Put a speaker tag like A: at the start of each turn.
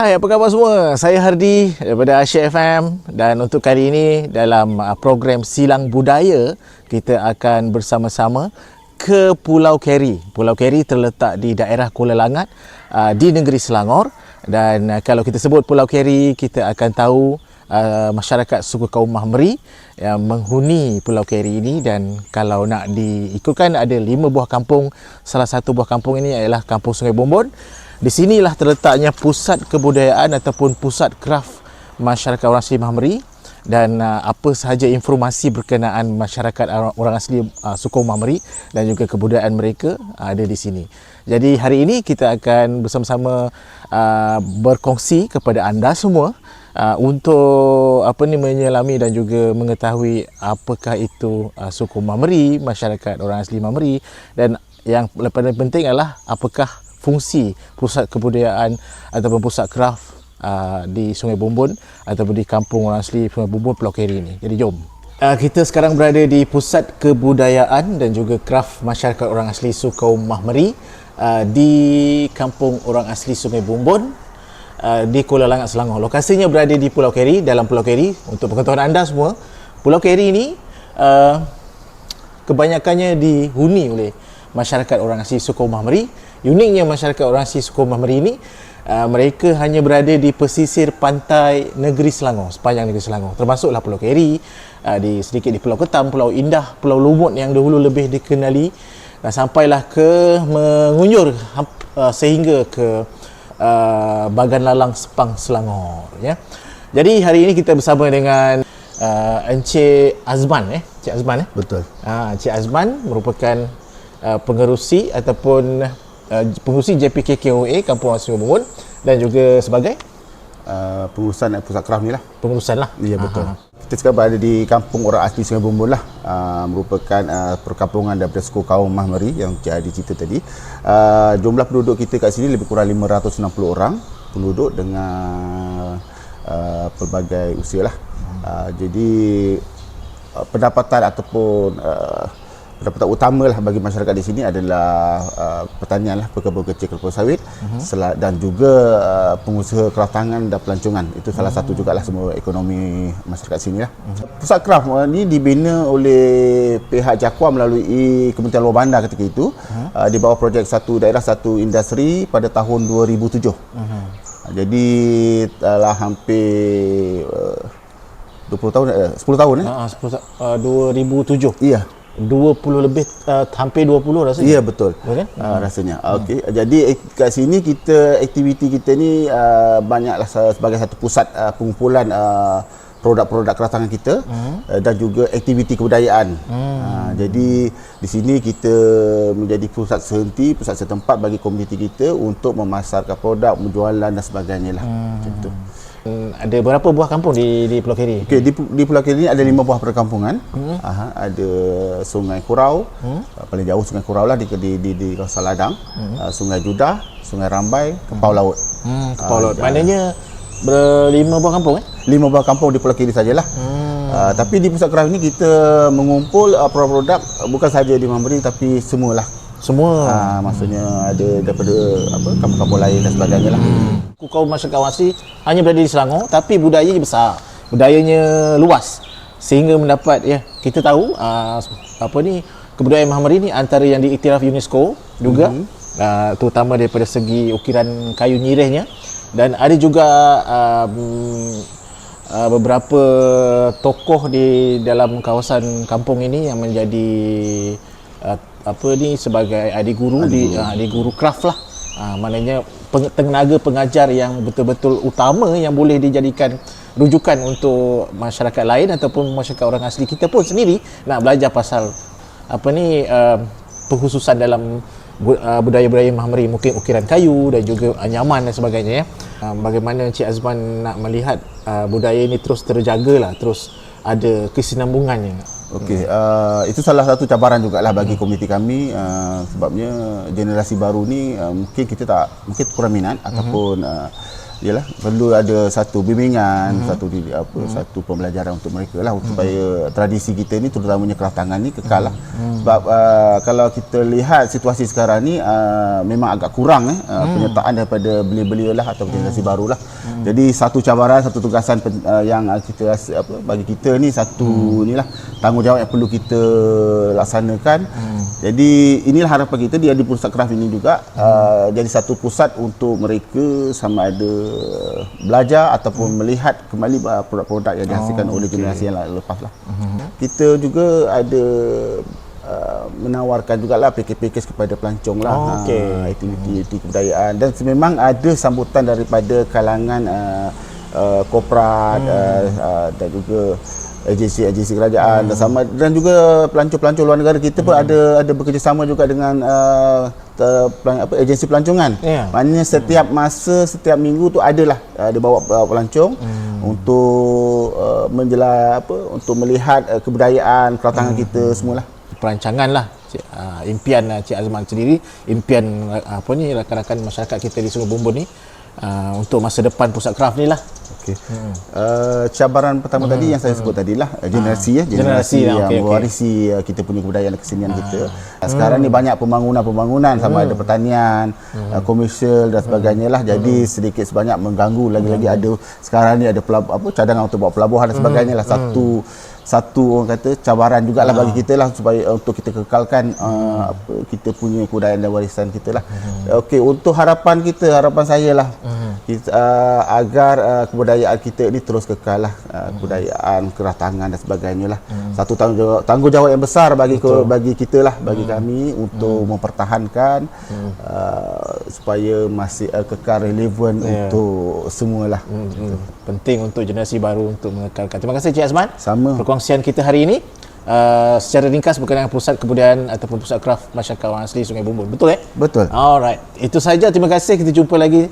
A: Hai, apa khabar semua? Saya Hardi daripada Asyik FM dan untuk kali ini dalam program Silang Budaya kita akan bersama-sama ke Pulau Keri. Pulau Keri terletak di daerah Kuala Langat di negeri Selangor dan kalau kita sebut Pulau Keri kita akan tahu masyarakat suku kaum Mahmeri yang menghuni Pulau Keri ini dan kalau nak diikutkan ada 5 buah kampung. Salah satu buah kampung ini ialah Kampung Sungai Bumbun. Di sinilah terletaknya pusat kebudayaan ataupun pusat kraf masyarakat orang asli Mahmeri dan apa sahaja informasi berkenaan masyarakat orang asli suku Mahmeri dan juga kebudayaan mereka ada di sini. Jadi hari ini kita akan bersama-sama berkongsi kepada anda semua untuk menyelami dan juga mengetahui apakah itu suku Mahmeri, masyarakat orang asli Mahmeri dan yang paling penting adalah apakah fungsi pusat kebudayaan ataupun pusat kraf di Sungai Bumbun ataupun di kampung orang asli Sungai Bumbun Pulau Keri ini. Jadi jom. Kita sekarang berada di pusat kebudayaan dan juga kraf masyarakat orang asli suku kaum Mahmeri di kampung orang asli Sungai Bumbun di Kuala Langat, Selangor. Lokasinya berada di Pulau Keri, dalam Pulau Keri. Untuk pengetahuan anda semua, Pulau Keri ini kebanyakannya dihuni oleh masyarakat orang asli suku Mahmeri. Uniknya masyarakat orang asli suku Mahmeri ini mereka hanya berada di pesisir pantai negeri Selangor, sepanjang negeri Selangor, termasuklah Pulau Keri, sedikit di Pulau Ketam, Pulau Indah, Pulau Lumut yang dahulu lebih dikenali dan sampailah ke mengunjur sehingga ke Bagan Lalang Sepang Selangor ya. Jadi hari ini kita bersama dengan Encik Azman Cik Azman
B: Betul.
A: Cik Azman merupakan pengerusi ataupun pengurusi JPKKOA Kampung Sungai Bumbun dan juga sebagai
B: pengurusan pusat kraf ni lah.
A: pengurusan lah.
B: Ya, betul. Kita sekarang berada di kampung orang asli Sungai Bumbun lah. Merupakan perkampungan daripada suku kaum Mahmeri yang Cik Adi cerita tadi. Jumlah penduduk kita kat sini lebih kurang 560 orang penduduk dengan pelbagai usia lah. Jadi pendapatan ataupun pendapatan utama lah bagi masyarakat di sini adalah pertanian lah, perkebun kecil, kelapa sawit dan juga pengusaha kraftangan dan pelancongan. Itu salah satu jugalah semua ekonomi masyarakat sini lah. Pusat kraf ni dibina oleh pihak Jakwa melalui Kementerian Luar Bandar ketika itu di bawah projek Satu Daerah Satu Industri pada tahun 2007. Jadi telah hampir 20 tahun, 10 tahun 2007. Iya.
A: 20 lebih, hampir 20 rasanya.
B: Ya, betul.
A: Okay?
B: Rasanya. Okey. Jadi kat sini aktiviti kita ni banyaklah sebagai satu pusat pengumpulan produk-produk kraftangan kita dan juga aktiviti kebudayaan. Jadi di sini kita menjadi pusat sehenti, pusat setempat bagi komuniti kita untuk memasarkan produk, penjualan dan sebagainya lah. Macam tu.
A: Ada berapa buah kampung di Pulau Keri?
B: Okey, di Pulau Keri ni ada 5 buah perkampungan. Ada Sungai Kurau, paling jauh Sungai Kurau lah di kawasan Ladang, Sungai Judah, Sungai Rambai, Kepau Laut.
A: Kepau Laut. Maknanya 5 buah kampung
B: 5 buah kampung di Pulau Keri sajalah. Tapi di pusat kraf ni kita mengumpul produk-produk bukan saja di Mahmeri tapi semualah.
A: Semua.
B: Maksudnya ada daripada kampung-kampung lain dan sebagainya lah.
A: Kaum masyarakat asli hanya berada di Selangor tapi budayanya besar, budayanya luas sehingga mendapat kita tahu kebudayaan Mahmeri ni antara yang diiktiraf UNESCO juga, terutama daripada segi ukiran kayu nyirihnya dan ada juga beberapa tokoh di dalam kawasan kampung ini yang menjadi sebagai adik guru kraf lah. Maknanya tenaga pengajar yang betul-betul utama yang boleh dijadikan rujukan untuk masyarakat lain ataupun masyarakat orang asli kita pun sendiri nak belajar pasal pengkhususan dalam budaya-budaya Mahmeri, mungkin ukiran kayu dan juga anyaman dan sebagainya. Bagaimana Encik Azman nak melihat budaya ini terus terjaga lah, terus ada kesinambungannya?
B: Okey, itu salah satu cabaran jugalah bagi komuniti kami, sebabnya generasi baru ni mungkin kita mungkin kurang minat ataupun Yalah, perlu ada satu bimbingan, satu pembelajaran untuk mereka lah supaya tradisi kita ni terutamanya keratangan ni kekal lah. Sebab kalau kita lihat situasi sekarang ni memang agak kurang penyertaan daripada belia-belia lah atau generasi baru lah. Jadi satu cabaran, satu tugasan yang kita rasa bagi kita ni satu inilah tanggungjawab yang perlu kita laksanakan. Jadi inilah harapan kita dia di pusat kraft ini juga jadi satu pusat untuk mereka sama ada belajar ataupun melihat kembali produk-produk yang dihasilkan oleh generasi yang lepas lah. Kita juga ada menawarkan jugalah pakej-pakej kepada pelancong lah, aktiviti kebudayaan, dan memang ada sambutan daripada kalangan korporat dan juga agensi kerajaan dan juga pelancong-pelancong luar negara. Kita pun ada bekerjasama juga dengan agensi pelancongan. Maknanya setiap masa, setiap minggu tu ada bawa pelancong untuk untuk melihat kebudayaan keratangan kita semualah. Perancangan lah impian Cik Azman sendiri, impian rakan-rakan masyarakat kita di Sungai Bumbun ni untuk masa depan pusat kraft ni lah. Cabaran pertama tadi yang saya sebut tadilah generasi yang mewarisi kita punya kebudayaan dan kesenian kita. Sekarang ni banyak pembangunan sama ada pertanian, komersial dan sebagainya lah. Jadi sedikit sebanyak mengganggu. Lagi-lagi ada sekarang ni ada cadangan untuk buat pelabuhan dan sebagainya lah. Satu orang kata cabaran jugalah bagi kita lah supaya untuk kita kekalkan kita punya kebudayaan dan warisan kita lah. Untuk harapan saya lah agar kebudayaan kita ni terus kekal lah, kebudayaan keratangan dan sebagainya lah. Satu tanggungjawab yang besar bagi kita lah, bagi kami untuk mempertahankan supaya masih kekal relevan untuk semualah. Penting untuk generasi baru untuk mengekalkan. Terima kasih Cik Azman. Sama. Perkongsian kita hari ini secara ringkas berkenaan dengan pusat kebudayaan ataupun pusat kraft masyarakat orang asli Sungai Bumbun. Betul Betul. Alright. Itu saja. Terima kasih. Kita jumpa lagi